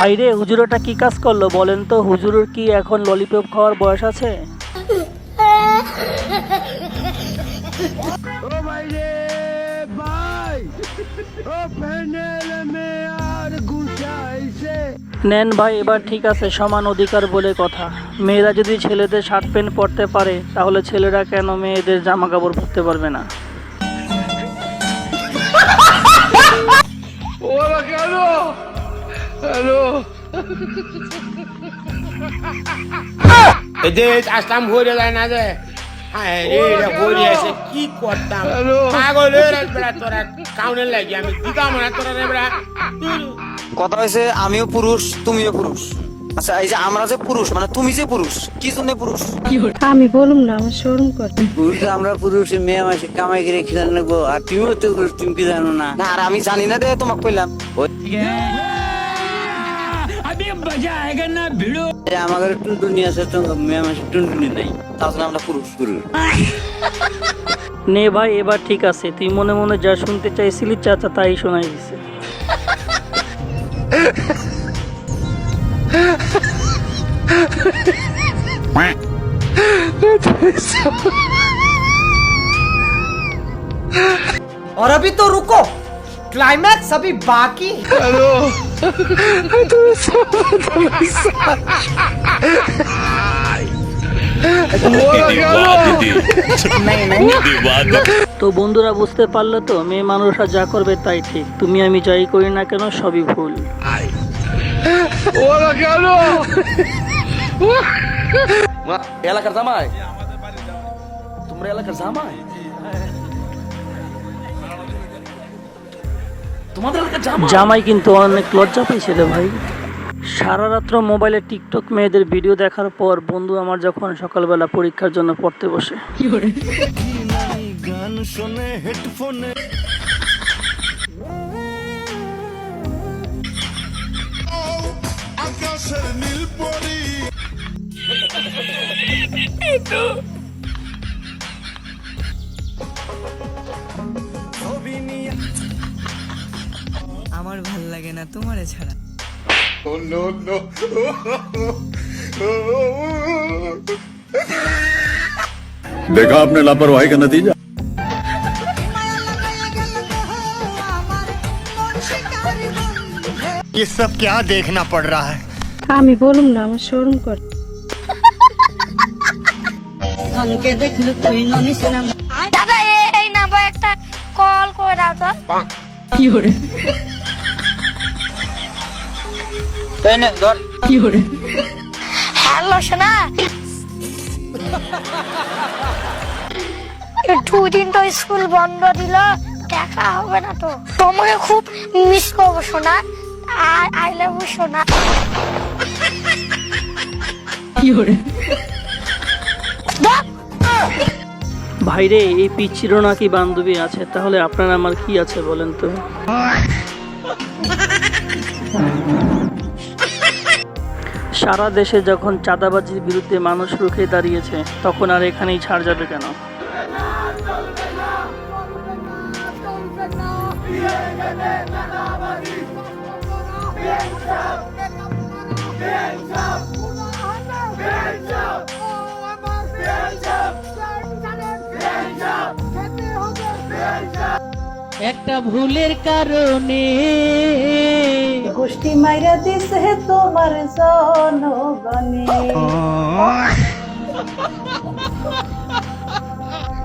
ভাইরে হুজুরটা কি কাজ করলো বলেন তো? হুজুরের কি এখন ললিপপ খাওয়ার বয়স আছে? নেন ভাই, এবার ঠিক আছে, সমান অধিকার বলে কথা। মেয়েরা যদি ছেলেদের শার্ট প্যান্ট পরতে পারে, তাহলে ছেলেরা কেন মেয়েদের জামা কাপড় পরতে পারবে না? আসলাম ঘুরে যায় না যে কি করতাম পাগলের তোরা কাউনের লাগি আমি দিতাম না তোরা কথা হয়েছে আমিও পুরুষ তুমিও পুরুষ। আচ্ছা এই যে আমরা যে পুরুষ মানে তুমি যে পুরুষ, কি জন্য পুরুষ? আমি বলুম না, আমার শরম করে। পুরুষ আমরা পুরুষ, মেয়ে মাসে কামাই করে খেলে নেবো, আর তুমিও তো পুরুষ, তুমি কি জানো না? না আর আমি জানি না রে, তোমাকে কইলাম আমাদের টুনটুনি আছে তো, মেয়ে মাসে টুনটুনি নাই, তাহলে আমরা পুরুষ পুরুষ। নে ভাই, এবার ঠিক আছে, তুই মনে মনে যা শুনতে চাইছিলি চাচা তাই শোনাই দিছে। और अभी तो रुको, क्लाइमैक्स अभी बाकी। हेलो তো বন্ধুরা বুঝতে পারলে তো, মেয়ে মানুষরা যা করবে তাই ঠিক, তুমি আমি যাই করি না কেন সবই ভুল। এলাকার জামাই, তোমরা এলাকার জামাই, তোমাদের এলাকার জামাই কিন্তু অনেক লজ্জা পেয়েছে রে ভাই। সারা রাত্র মোবাইলে টিকটক মেয়েদের ভিডিও দেখার পর বন্ধু আমার যখন সকালবেলা পরীক্ষার জন্য পড়তে বসে, গান শোনে হেডফোনে, আকাশের নীল পরি আমার ভাল লাগে না তোমারে ছাড়া। देखा आपने लापरवाही का नतीजा। ये सब क्या देखना पड़ रहा है? আমি বলুম না, আমার শরম করে। দাদা এই নাম্বার একটা কল করে দাও তো। কি করে তাই না ধর কি করে হ্যালো সোনা, দুদিন তো স্কুল বন্ধ দিল, দেখা হবে না তো। তোমাকে খুব মিস করবো সোনা, আর আই লাভ ইউ সোনা। কি করে ভাইরে এই পিচ্ছিরও নাকি বান্ধবী আছে, তাহলে আপনার আমার কি আছে বলেন তো? সারা দেশে যখন চাঁদাবাজির বিরুদ্ধে মানুষ রুখে দাঁড়িয়েছে, তখন আর এখানেই ছাড় যাবে কেন? একটা ভুলের কারণে গোষ্ঠী মাইরা দিছে তোমার জনগণে।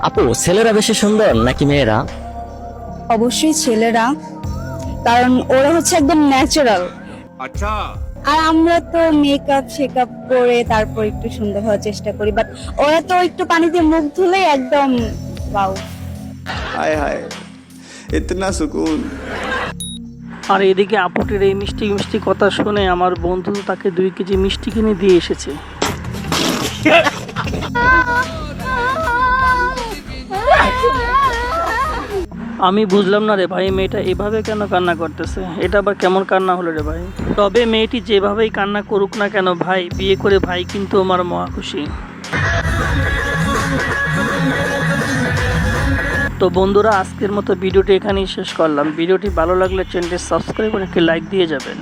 আপু, ছেলেরা বেশি সুন্দর নাকি মেয়েরা? অবশ্যই ছেলেরা, কারণ ওরা হচ্ছে একদম ন্যাচারাল। अच्छा আর আমরা তো মেকআপ শেকআপ করে তারপর একটু সুন্দর হওয়ার চেষ্টা করি, বাট ওরা তো একটু পানিতে মুখ ধুলেই একদম ওয়াও। हाय हाय इतना सुकून। আর এদিকে আপুটির এই মিষ্টি মিষ্টি কথা শুনে আমার বন্ধু তাকে 2 কেজি মিষ্টি কিনে দিয়ে এসেছে। আমি বুঝলাম না রে ভাই, মেয়েটা এভাবে কেন কান্না করতেছে? এটা আবার কেমন কান্না হলো রে ভাই? তবে মেয়েটি যেভাবেই কান্না করুক না কেন ভাই, বিয়ে করে ভাই কিন্তু আমার মহা খুশি। তো বন্ধুরা, আজকের মতো ভিডিওটি এখানেই শেষ করলাম। ভিডিওটি ভালো লাগলে চ্যানেলটি সাবস্ক্রাইব করে একটি লাইক দিয়ে যাবেন।